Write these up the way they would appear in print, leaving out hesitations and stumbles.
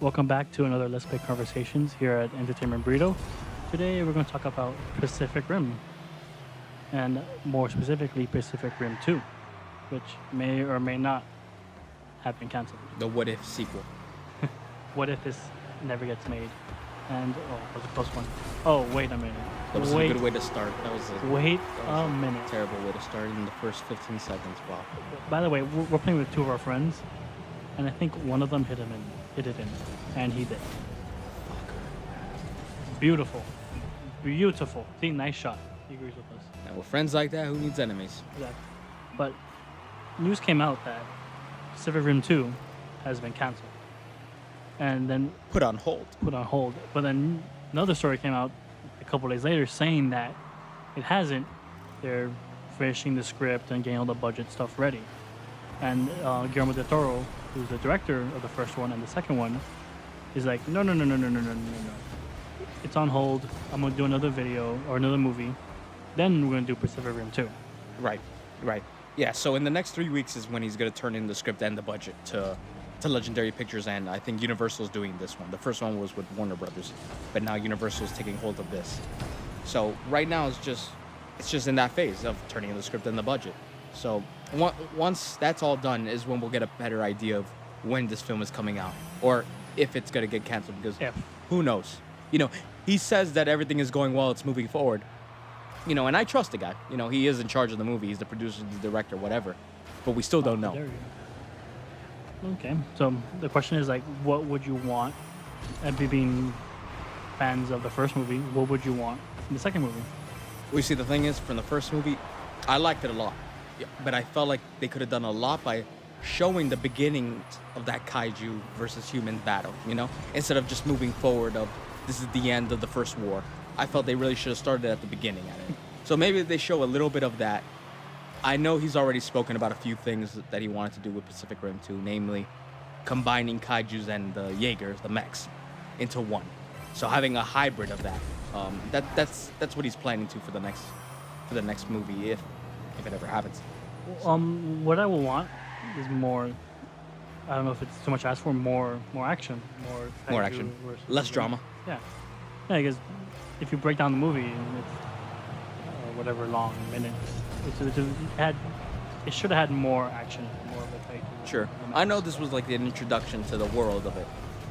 Welcome back to another Let's Play Conversations here at Entertainment Burrito. Today we're going to talk about Pacific Rim, and more specifically Pacific Rim 2, which may or may not have been cancelled. The What If sequel. What if this never gets made? And, oh, that was a close one. Oh, wait a minute. That was wait, a good way to start. Wait that a was minute. Terrible way to start in the first 15 seconds. Wow. By the way, we're playing with two of our friends, and I think one of them hit it in, and he did. Beautiful. Beautiful. See, nice shot. He agrees with us. Now, with friends like that, who needs enemies? Exactly. But news came out that Pacific Rim 2 has been canceled. And then Put on hold. But then another story came out a couple days later saying that it hasn't. They're finishing the script and getting all the budget stuff ready. And Guillermo del Toro, who's the director of the first one and the second one, is like, no. It's on hold. I'm going to do another video or another movie. Then we're going to do Pacific Rim 2. Right. Yeah, so in the next 3 weeks is when he's going to turn in the script and the budget to Legendary Pictures, and I think Universal's doing this one. The first one was with Warner Brothers, but now Universal's taking hold of this. So right now it's just in that phase of turning in the script and the budget. So once that's all done is when we'll get a better idea of when this film is coming out or if it's going to get canceled, because who knows? You know, he says that everything is going well, it's moving forward. You know, and I trust the guy. You know, he is in charge of the movie. He's the producer, the director, whatever. But we still don't know. There you go. Okay, so the question is, like, what would you want, being fans of the first movie, what would you want in the second movie? We see, the thing is, from the first movie, I liked it a lot. Yeah, but I felt like they could have done a lot by showing the beginning of that kaiju versus human battle, you know? Instead of just moving forward of, this is the end of the first war. I felt they really should have started at the beginning at it. So maybe they show a little bit of that. I know he's already spoken about a few things that he wanted to do with Pacific Rim 2, namely combining kaijus and the Jaegers, the mechs, into one. So having a hybrid of that. That's what he's planning to for the next movie, if it ever happens. What I will want is more. I don't know if it's too much asked for. More action. More action. Less drama. Yeah, because if you break down the movie, and it's whatever long minutes. It should have had more action, more of a fight. Sure. I know this was like an introduction to the world of it.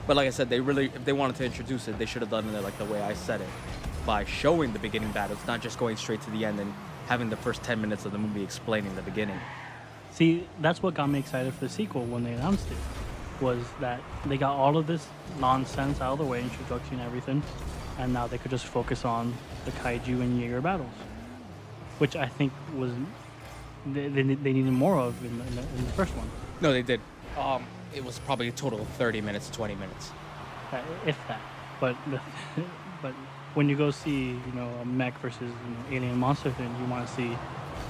But like I said, if they wanted to introduce it, they should have done it like the way I said it. By showing the beginning battles, not just going straight to the end and having the first 10 minutes of the movie explaining the beginning. See, that's what got me excited for the sequel when they announced it. Was that they got all of this nonsense out of the way, introduction and everything, and now they could just focus on the kaiju and Jaeger battles. Which I think was they needed more of in the first one. No, they did. It was probably a total of 30 minutes, 20 minutes. If that. But when you go see, a mech versus alien monster thing, you want to see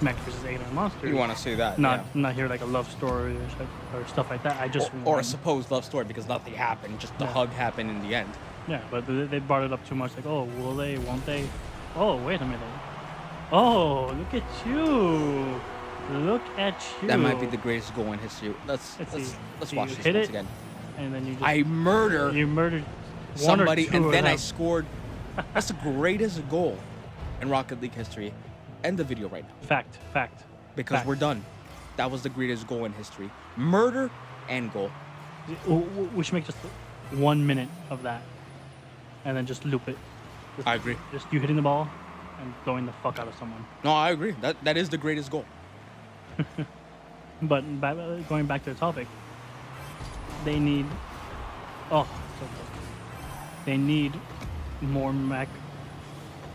mech versus alien monster. You want to see that, not hear like a love story or stuff like that. I just or a supposed love story because nothing happened, just the hug happened in the end. Yeah, but they brought it up too much. Like, oh, will they? Won't they? Oh, wait a minute. Oh, look at you! Look at you! That might be the greatest goal in history. Let's watch this once again. And then you You murdered somebody, and then I scored. That's the greatest goal in Rocket League history. End the video right now. Fact. Because we're done. That was the greatest goal in history. Murder and goal. We should make just 1 minute of that, and then just loop it. I agree. Just you hitting the ball and blowing the fuck out of someone. No, I agree. That is the greatest goal. But going back to the topic, they need. Oh, so close. They need more mech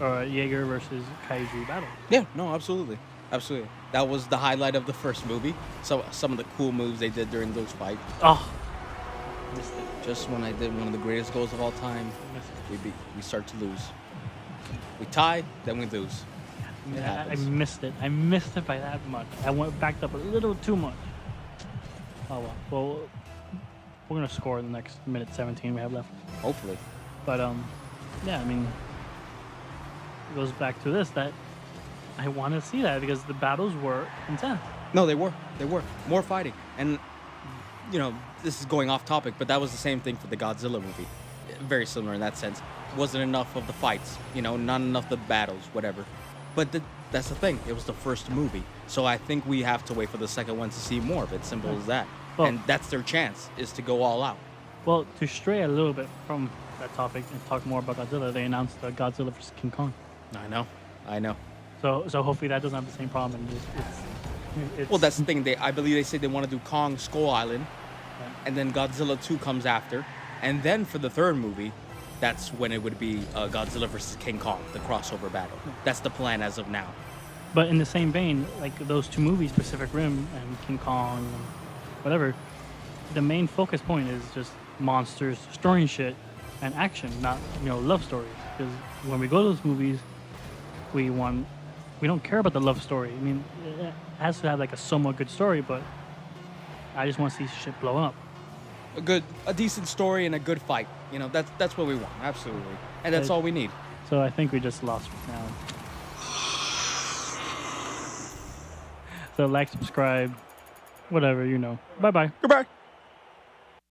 or Jaeger versus kaiju battle. Yeah, no, absolutely. That was the highlight of the first movie. So some of the cool moves they did during those fights. Oh, missed it. Just when I did one of the greatest goals of all time, we start to lose. We tie, then we lose. I missed it. I missed it by that much. I backed up a little too much. Oh well. Well, we're gonna score in the next minute 17 we have left. Hopefully. But yeah. I mean, it goes back to this that I want to see that because the battles were intense. No, they were more fighting, and you know, this is going off topic, but that was the same thing for the Godzilla movie. Very similar in that sense. Wasn't enough of the fights, you know, not enough of the battles, whatever. But that's the thing. It was the first movie. So I think we have to wait for the second one to see more of it. Simple as that. Well- and that's their chance, is to go all out. Well, to stray a little bit from that topic and talk more about Godzilla, they announced Godzilla vs. King Kong. I know. So hopefully that doesn't have the same problem. It's Well, that's the thing. I believe they say they want to do Kong Skull Island, Yeah. and then Godzilla 2 comes after. And then for the third movie, that's when it would be Godzilla versus King Kong, the crossover battle. That's the plan as of now. But in the same vein, like those two movies, Pacific Rim and King Kong, and whatever, the main focus point is just monsters destroying shit and action, not love stories. Because when we go to those movies, we don't care about the love story. I mean, it has to have like a somewhat good story, but I just want to see shit blow up. A decent story and a good fight. You know, that's what we want, absolutely. And that's Okay. all we need. So I think we just lost now. So like, subscribe, whatever, Bye bye. Goodbye.